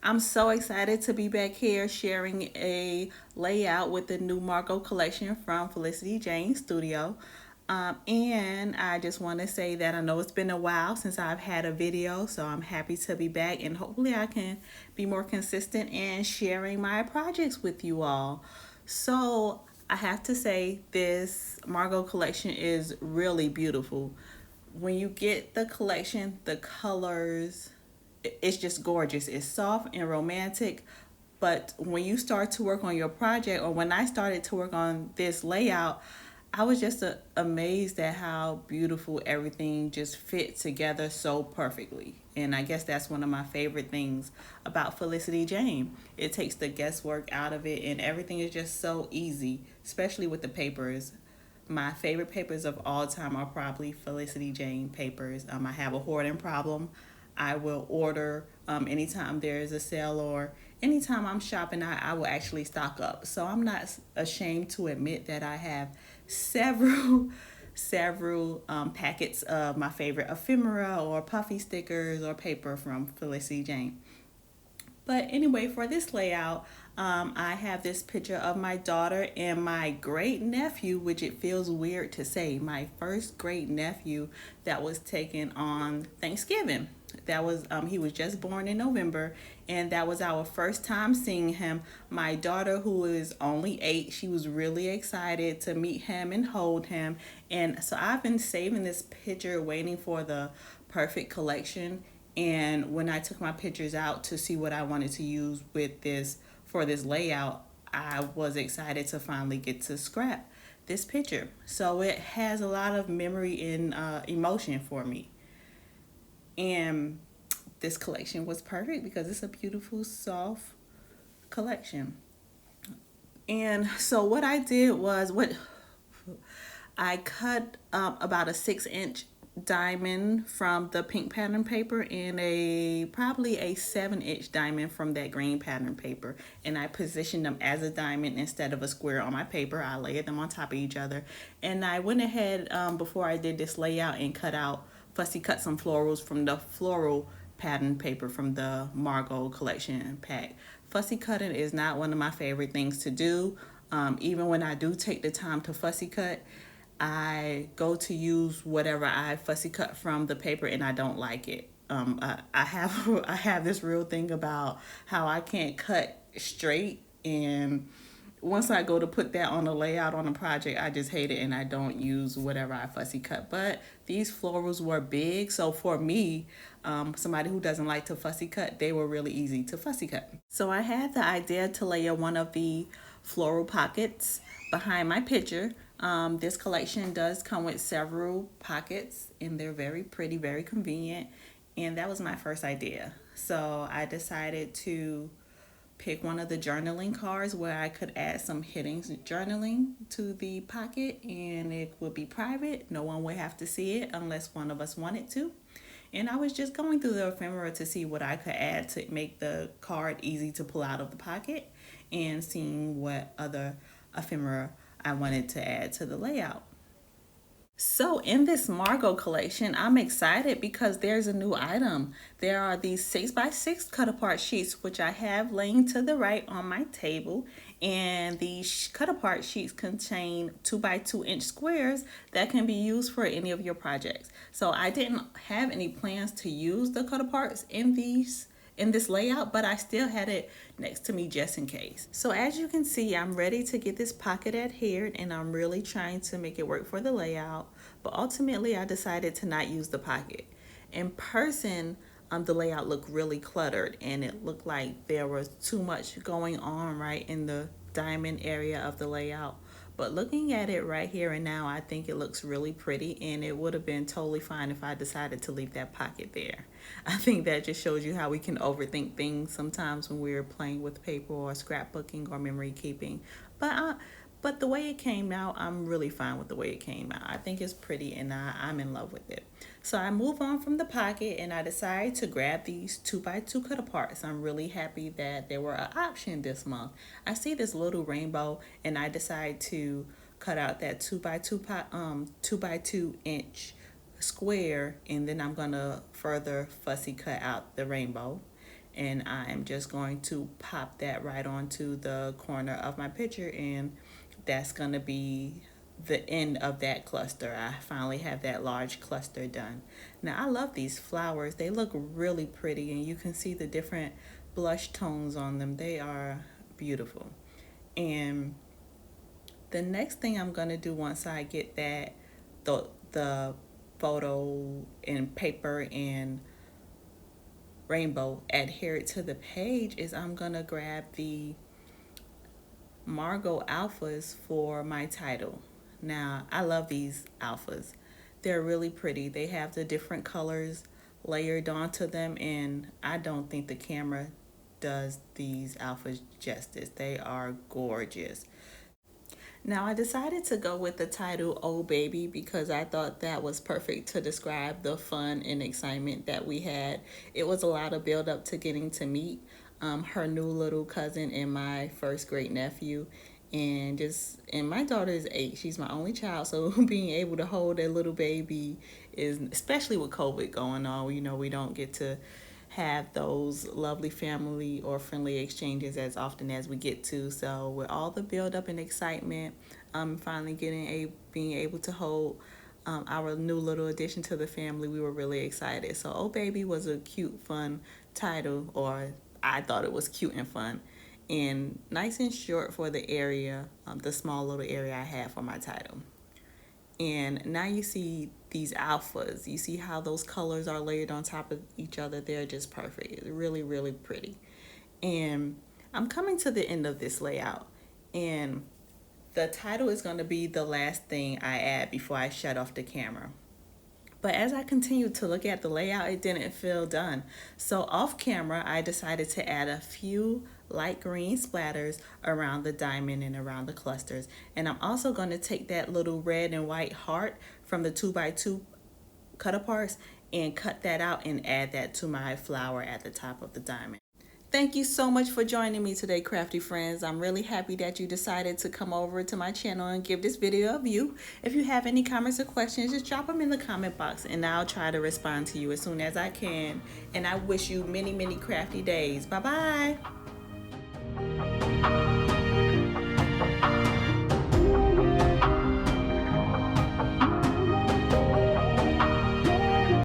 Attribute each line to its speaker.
Speaker 1: I'm so excited to be back here sharing a layout with the new Margot collection from Felicity Jane Studio. And I just want to say that I know it's been a while since I've had a video, so I'm happy to be back and hopefully I can be more consistent in sharing my projects with you all. So I have to say, this Margot collection is really beautiful. When you get the collection, the colors, it's just gorgeous. It's soft and romantic. But when you start to work on your project, or when I started to work on this layout, I was just amazed at how beautiful everything just fit together so perfectly. And I guess that's one of my favorite things about Felicity Jane. It takes the guesswork out of it, and everything is just so easy, especially with the papers. My favorite papers of all time are probably Felicity Jane papers. I have a hoarding problem. I will order anytime there is a sale or anytime I'm shopping, I will actually stock up. So I'm not ashamed to admit that I have several several packets of my favorite ephemera or puffy stickers or paper from Felicity Jane. But anyway, for this layout, I have this picture of my daughter and my great nephew, which it feels weird to say, my first great nephew that was taken on Thanksgiving. That was he was just born in November, and that was our first time seeing him. My daughter, who is only 8, she was really excited to meet him and hold him. And so I've been saving this picture, waiting for the perfect collection. And when I took my pictures out to see what I wanted to use with this for this layout, I was excited to finally get to scrap this picture. So it has a lot of memory and emotion for me. And this collection was perfect because it's a beautiful, soft collection. And so what I did was what I cut about a 6-inch diamond from the pink pattern paper and a probably a 7-inch diamond from that green pattern paper, and I positioned them as a diamond instead of a square on my paper. I layered them on top of each other, and I went ahead before I did this layout and fussy cut some florals from the floral pattern paper from the Margot collection pack. Fussy cutting is not one of my favorite things to do. Even when I do take the time to fussy cut, I go to use whatever I fussy cut from the paper and I don't like it. I have I have this real thing about how I can't cut straight, and once I go to put that on a layout on a project, I just hate it and I don't use whatever I fussy cut. But these florals were big, so for me, somebody who doesn't like to fussy cut, they were really easy to fussy cut. So I had the idea to layer one of the floral pockets behind my picture. This collection does come with several pockets, and they're very pretty, very convenient. And that was my first idea. So I decided to pick one of the journaling cards where I could add some hidden journaling to the pocket, and it would be private. No one would have to see it unless one of us wanted to. And I was just going through the ephemera to see what I could add to make the card easy to pull out of the pocket, and seeing what other ephemera I wanted to add to the layout. So in this Margot collection, I'm excited because there's a new item. There are these 6x6 cut apart sheets, which I have laying to the right on my table. And these cut apart sheets contain 2x2-inch squares that can be used for any of your projects. So I didn't have any plans to use the cut aparts in this layout, but I still had it next to me just in case. So as you can see, I'm ready to get this pocket adhered, and I'm really trying to make it work for the layout. But ultimately, I decided to not use the pocket. In person, the layout looked really cluttered, and it looked like there was too much going on right in the diamond area of the layout. But looking at it right here and now, I think it looks really pretty, and it would have been totally fine if I decided to leave that pocket there. I think that just shows you how we can overthink things sometimes when we're playing with paper or scrapbooking or memory keeping. But but the way it came out, I'm really fine with the way it came out. I think it's pretty, and I'm in love with it. So I move on from the pocket, and I decide to grab these 2x2 cut aparts. I'm really happy that they were an option this month. I see this little rainbow, and I decide to cut out that 2x2 inch square, and then I'm gonna further fussy cut out the rainbow. and I am just going to pop that right onto the corner of my picture, and that's going to be the end of that cluster. I finally have that large cluster done. Now I love these flowers. They look really pretty, and you can see the different blush tones on them. They are beautiful. And the next thing I'm going to do once I get that the photo and paper and rainbow adhered to the page is I'm going to grab the Margot alphas for my title. Now, I love these alphas. They're really pretty. They have the different colors layered onto them, and I don't think the camera does these alphas justice. They are gorgeous. Now, I decided to go with the title Oh Baby because I thought that was perfect to describe the fun and excitement that we had. It was a lot of build up to getting to meet her new little cousin and my first great nephew. And my daughter is 8. She's my only child, so being able to hold a little baby is, especially with COVID going on, we don't get to have those lovely family or friendly exchanges as often as we get to. So with all the build up and excitement, finally being able to hold our new little addition to the family, we were really excited. So Oh Baby was a cute, fun title, or I thought it was cute and fun, and nice and short for the area, the small little area I had for my title. And now you see these alphas. You see how those colors are layered on top of each other. They're just perfect. It's really, really pretty. And I'm coming to the end of this layout. And the title is going to be the last thing I add before I shut off the camera. But as I continued to look at the layout, it didn't feel done. So off camera, I decided to add a few light green splatters around the diamond and around the clusters. And I'm also going to take that little red and white heart from the 2x2 cut aparts and cut that out and add that to my flower at the top of the diamond. Thank you so much for joining me today, crafty friends. I'm really happy that you decided to come over to my channel and give this video a view. If you have any comments or questions, just drop them in the comment box and I'll try to respond to you as soon as I can. And I wish you many, many crafty days. Bye-bye.